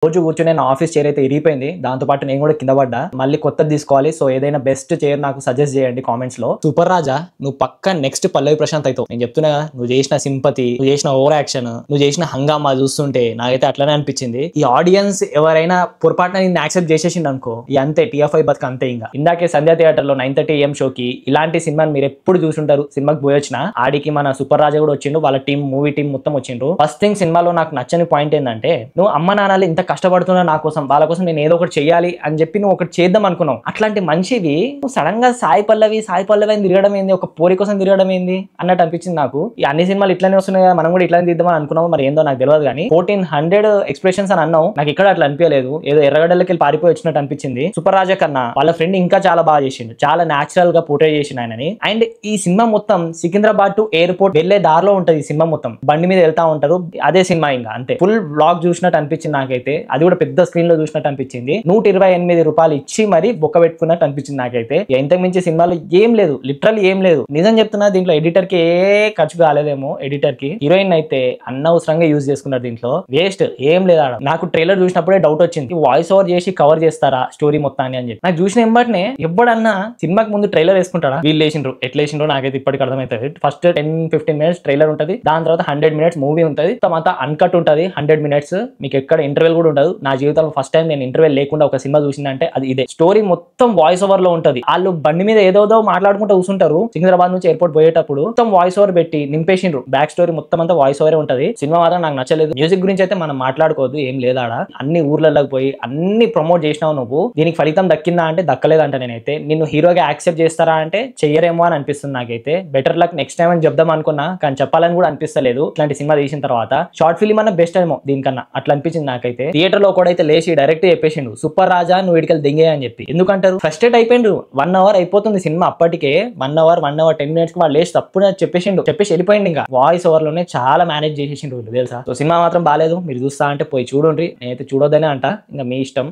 రోజు కూర్చొని నా ఆఫీస్ చైర్ అయితే ఇరిగిపోయింది. దాంతో పాటు నేను కూడా కింద పడ్డా. మళ్ళీ కొత్తది తీసుకోవాలి. సో ఏదైనా బెస్ట్ చైర్ నాకు సజెస్ట్ చేయండి కామెంట్స్ లో. సూపర్ రాజా, నువ్వు పక్క నెక్స్ట్ పల్లవి ప్రశాంత్ అవుతావు. నేను చెప్తున్నా కదా, నువ్వు చేసిన సింపతి, నువ్వు చేసిన ఓవర్ యాక్షన్, నువ్వు చేసిన హంగామా చూస్తుంటే నాకైతే అట్లనే అనిపించింది. ఈ ఆడియన్స్ ఎవరైనా పొరపాటున నిన్ను యాక్సెప్ట్ చేసేసింది అనుకో, ఈ అంతే TF5 బతుకు అంతే. ఇంకా ఇందాకే సంధ్యా థియేటర్ లో 9:30 AM షోకి ఇలాంటి సినిమాని మీరు ఎప్పుడు చూసుంటారు. సినిమాకి పోయి వచ్చిన ఆడికి మన సూపర్ రాజా కూడా వచ్చిండు, వాళ్ళ టీం మూవీ టీం మొత్తం వచ్చిండ్రు. ఫస్ట్ థింగ్ సినిమాలో నాకు నచ్చని పాయింట్ ఏంటంటే, నువ్వు అమ్మ నాన్నలు ఇంత కష్టపడుతున్నా నా కోసం, వాళ్ళ కోసం నేను ఏదో ఒకటి చెయ్యాలి అని చెప్పి నువ్వు ఒకటి చేద్దాం అనుకున్నావు. అట్లాంటి మంచివి నువ్వు సడన్ గా సాయి పల్లవి అని తిరగడం ఏంది, ఒక పోరి కోసం తిరగడం ఏంది అన్నట్టు అనిపించింది నాకు. ఈ అన్ని సినిమాలు ఇట్లానే వస్తున్నాయి కదా, మనం కూడా ఇట్లానే తీద్దామని అనుకున్నాము. మరి ఏందో నాకు తెలియదు కానీ 1400 ఎక్స్ప్రెషన్స్ అని అన్నావు, నాకు ఇక్కడ అట్లా అనిపించలేదు. ఏదో ఎర్రగడ్డలకి వెళ్ళి పారిపోయి వచ్చినట్టు అనిపించింది. సూపర్ రాజా కన్నా వాళ్ళ ఫ్రెండ్ ఇంకా చాలా బాగా చేసిండు, చాలా న్యాచురల్ గా పోర్ట్రే చేసిండు ఆయనని. అండ్ ఈ సినిమా మొత్తం సికింద్రాబాద్ టు ఎయిర్పోర్ట్ వెళ్లే దారిలో ఉంటది. ఈ సినిమా మొత్తం బండి మీద వెళ్తా ఉంటారు, అదే సినిమా. ఇంకా అంతే ఫుల్ బ్లాగ్ చూసినట్టు అనిపించింది నాకైతే. అది కూడా పెద్ద స్క్రీన్ లో చూసినట్టు అనిపించింది. 128 రూపాయలు ఇచ్చి మరి బొక్క పెట్టుకున్నట్టు అనిపించింది నాకైతే. ఇంతకు మించి సినిమాలో ఏం లేదు, లిటరల్ ఏం లేదు. నిజం చెప్తున్నా, దీంట్లో ఎడిటర్ కి ఏ ఖర్చు కాలేదేమో. ఎడిటర్ కి హీరోయిన్ అయితే అనవసరంగా యూజ్ చేసుకున్నారు, దీంట్లో వేస్ట్ ఏం లేదు. నాకు ట్రైలర్ చూసినప్పుడే డౌట్ వచ్చింది, వాయిస్ ఓవర్ చేసి కవర్ చేస్తారా స్టోరీ మొత్తాన్ని అని చెప్పి. నాకు చూసిన ఎంబటినే ఎప్పుడన్నా సినిమాకి ముందు ట్రైలర్ వేసుకుంటారా, వీళ్ళు వేసిండ్రు ఎట్లా వేసిండ్రో నాకైతే ఇప్పటికి అర్థమవుతుంది. ఫస్ట్ 10-15 మినిట్స్ ట్రైలర్ ఉంటుంది, దాని తర్వాత 100 మినిట్స్ మూవీ ఉంటుంది, తర్వాత అన్కట్ ఉంటుంది 100 మినిట్స్. మీకు ఎక్కడ ఇంటర్వెల్ కూడా ఉండదు. నా జీవితంలో ఫస్ట్ టైం నేను ఇంటర్వెల్ లేకుండా ఒక సినిమా చూసిందంటే అది ఇదే. స్టోరీ మొత్తం వాయిస్ ఓవర్ లో ఉంటది. వాళ్ళు బండి మీద ఏదోదో మాట్లాడుకుంటూ కూర్చుంటారు. సికింద్రాబాద్ నుంచి ఎయిర్పోర్ట్ పోయేటప్పుడు మొత్తం వాయిస్ ఓవర్ పెట్టి నింపేసిండ్రు. బ్యాక్ స్టోరీ మొత్తం అంతా వాయిస్ ఓవరే ఉంటది. సినిమా మాత్రం నాకు నచ్చలేదు. మ్యూజిక్ గురించి అయితే మనం మాట్లాడుకోవద్దు, ఏం లేదాడ. అన్ని ఊర్లలోకి పోయి అన్ని ప్రమోట్ చేసినావు నువ్వు, దీనికి ఫలితం దక్కిందా అంటే దక్కలేదంట. నేనైతే నిన్ను హీరోగా యాక్సెప్ట్ చేస్తారా అంటే చెయ్యరేమో అని అనిపిస్తుంది నాకైతే. బెటర్ లక్ నెక్స్ట్ టైం అని చెప్దాం అనుకున్నా, కానీ చెప్పాలని కూడా అనిపిస్తలేదు. ఇట్లాంటి సినిమా తీసిన తర్వాత షార్ట్ ఫిల్మ్ అన్న బెస్ట్ ఏమో దీనికన్నా, అట్లా అనిపించింది నాకైతే. థియేటర్ లో కూడా అయితే లేచి డైరెక్ట్ చెప్పేసిండు, సూపర్ రాజా నువ్వు వీడికల్ దింగే అని చెప్పి. ఎందుకంటారు, ఫ్రస్ట్రేట్ అయిపోయిండు. 1 hour అయిపోతుంది సినిమా, అప్పటికే 1 hour 10 minutes కి వాళ్ళు లేచి తప్పుడు చెప్పేసి వెళ్ళిపోయింది. ఇంకా వాయిస్ ఓవర్ లోనే చాలా మేనేజ్ చేసేసిండు తెలుసా. సో సినిమా మాత్రం బాగాలేదు. మీరు చూస్తా అంటే పోయి చూడండి, నేనైతే చూడొద్దనే అంట, ఇంకా మీ ఇష్టం.